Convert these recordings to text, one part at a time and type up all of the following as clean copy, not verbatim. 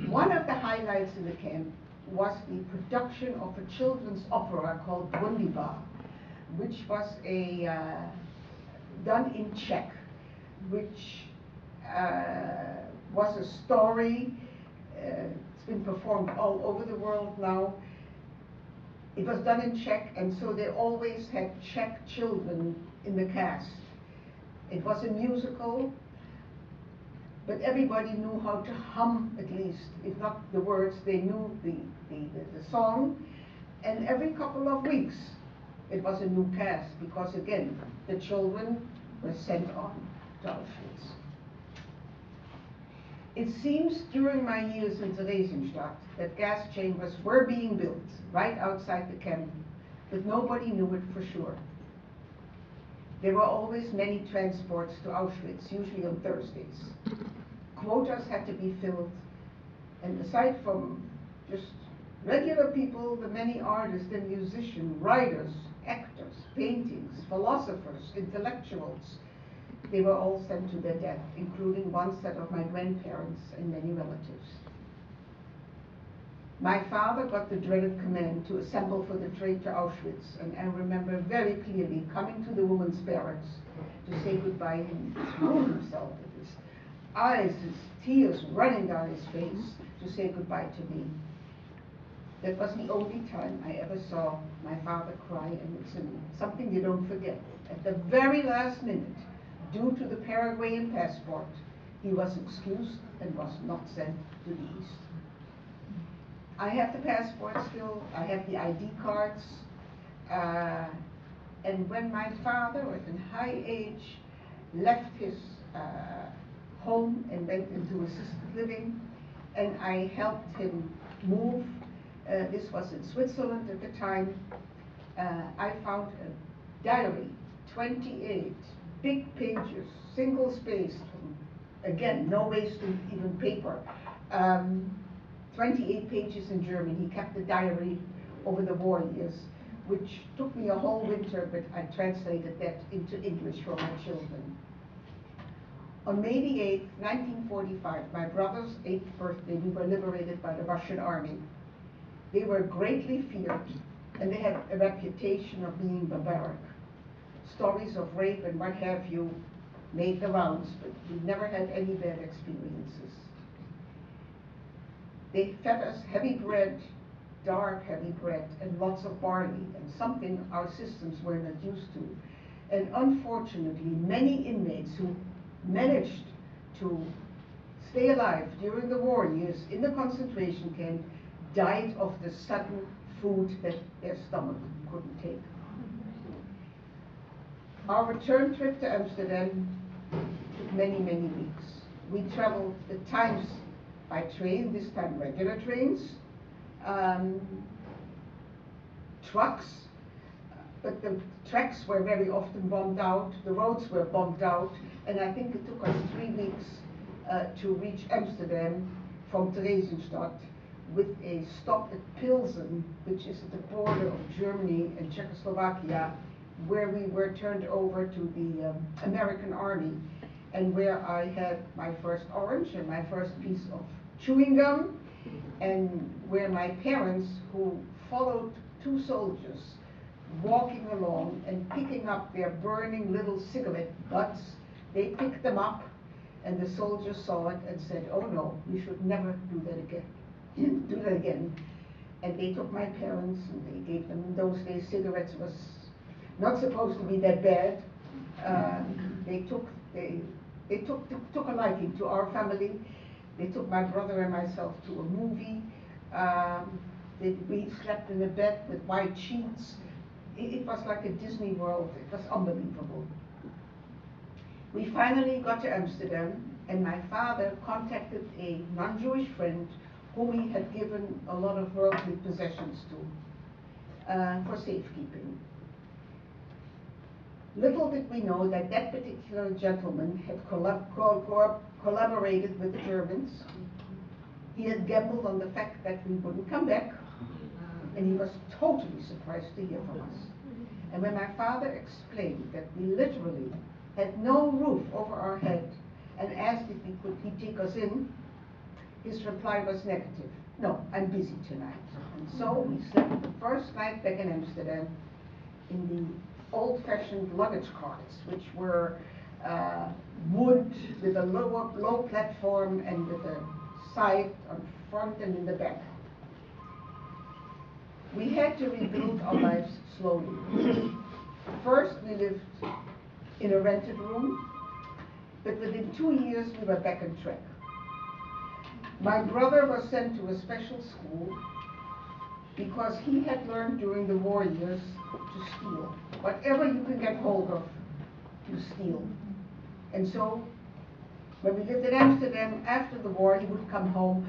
One of the highlights in the camp was the production of a children's opera called Brundibar, which was done in Czech, which was a story. It's been performed all over the world now. It was done in Czech, and so they always had Czech children in the cast. It was a musical, but everybody knew how to hum at least, if not the words, they knew the song. And every couple of weeks, it was a new cast, because again, the children were sent on to Auschwitz. It seems during my years in Theresienstadt that gas chambers were being built right outside the camp, but nobody knew it for sure. There were always many transports to Auschwitz, usually on Thursdays. Quotas had to be filled, and aside from just regular people, the many artists and musicians, writers, actors, paintings, philosophers, intellectuals, they were all sent to their death, including one set of my grandparents and many relatives. My father got the dreaded command to assemble for the train to Auschwitz, and I remember very clearly coming to the women's barracks to say goodbye, and threw himself with his eyes, his tears running down his face to say goodbye to me. That was the only time I ever saw my father cry, and it's something you don't forget. At the very last minute, due to the Paraguayan passport, he was excused and was not sent to the East. I have the passport still, I have the ID cards, and when my father, at a high age, left his home and went into assisted living, and I helped him move, this was in Switzerland at the time, I found a diary, 28 big pages, single-spaced, again, no wasting even paper, 28 pages in German. He kept the diary over the war years, which took me a whole winter, but I translated that into English for my children. On May the 8th, 1945, my brother's 8th birthday, we were liberated by the Russian army. They were greatly feared, and they had a reputation of being barbaric. Stories of rape and what have you made the rounds, but we never had any bad experiences. They fed us heavy bread, dark heavy bread, and lots of barley, and something our systems were not used to. And unfortunately, many inmates who managed to stay alive during the war years in the concentration camp died of the sudden food that their stomach couldn't take. Our return trip to Amsterdam took many, many weeks. We traveled at times by train, this time regular trains, trucks, but the tracks were very often bombed out, the roads were bombed out, and I think it took us 3 weeks to reach Amsterdam from Theresienstadt, with a stop at Pilsen, which is at the border of Germany and Czechoslovakia, where we were turned over to the American Army, and where I had my first orange and my first piece of chewing gum, and where my parents, who followed 2 soldiers walking along and picking up their burning little cigarette butts, they picked them up, and the soldiers saw it and said, "Oh no, we should never do that again." And they took my parents and they gave them, in those days cigarettes was not supposed to be that bad. They took a liking to our family. They took my brother and myself to a movie. We slept in a bed with white sheets. It was like a Disney World. It was unbelievable. We finally got to Amsterdam, and my father contacted a non-Jewish friend whom he had given a lot of worldly possessions to for safekeeping. Little did we know that that particular gentleman had collaborated with the Germans. He had gambled on the fact that we wouldn't come back, and he was totally surprised to hear from us. And when my father explained that we literally had no roof over our head and asked if he could take us in, His reply was negative. No, I'm busy tonight. And so we slept the first night back in Amsterdam in the old-fashioned luggage carts, which were wood with a low platform and with a side on front and in the back. We had to rebuild our lives slowly. First, we lived in a rented room, but within 2 years we were back on track. My brother was sent to a special school because he had learned during the war years to steal. Whatever you could get hold of, you steal. And so, when we lived in Amsterdam after the war, he would come home.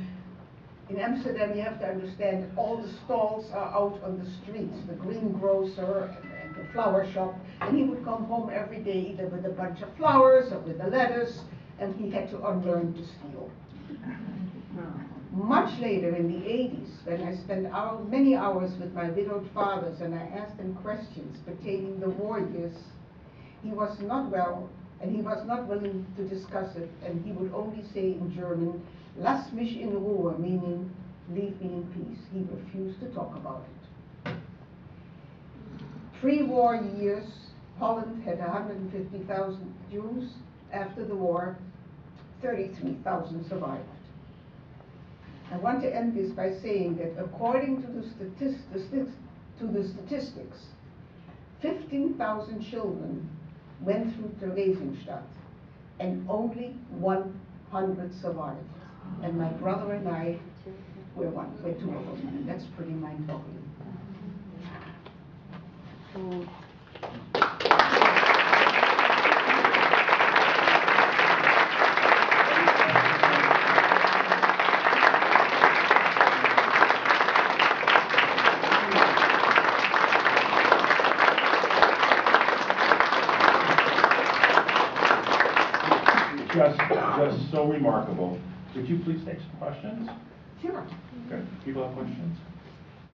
In Amsterdam, you have to understand, all the stalls are out on the streets, the greengrocer and the flower shop, and he would come home every day either with a bunch of flowers or with the lettuce, and he had to unlearn to steal. Much later, in the 80s, when I spent many hours with my widowed fathers and I asked them questions pertaining the war years, he was not well and he was not willing to discuss it, and he would only say in German, "Lass mich in Ruhe," meaning, "leave me in peace." He refused to talk about it. Pre-war years, Holland had 150,000 Jews. After the war, 33,000 survived. I want to end this by saying that according to the statistics, 15,000 children went through Theresienstadt and only 100 survived. And my brother and I were two of them. And that's pretty mind-boggling. Just so remarkable. Would you please take some questions? Sure. Okay. People have questions?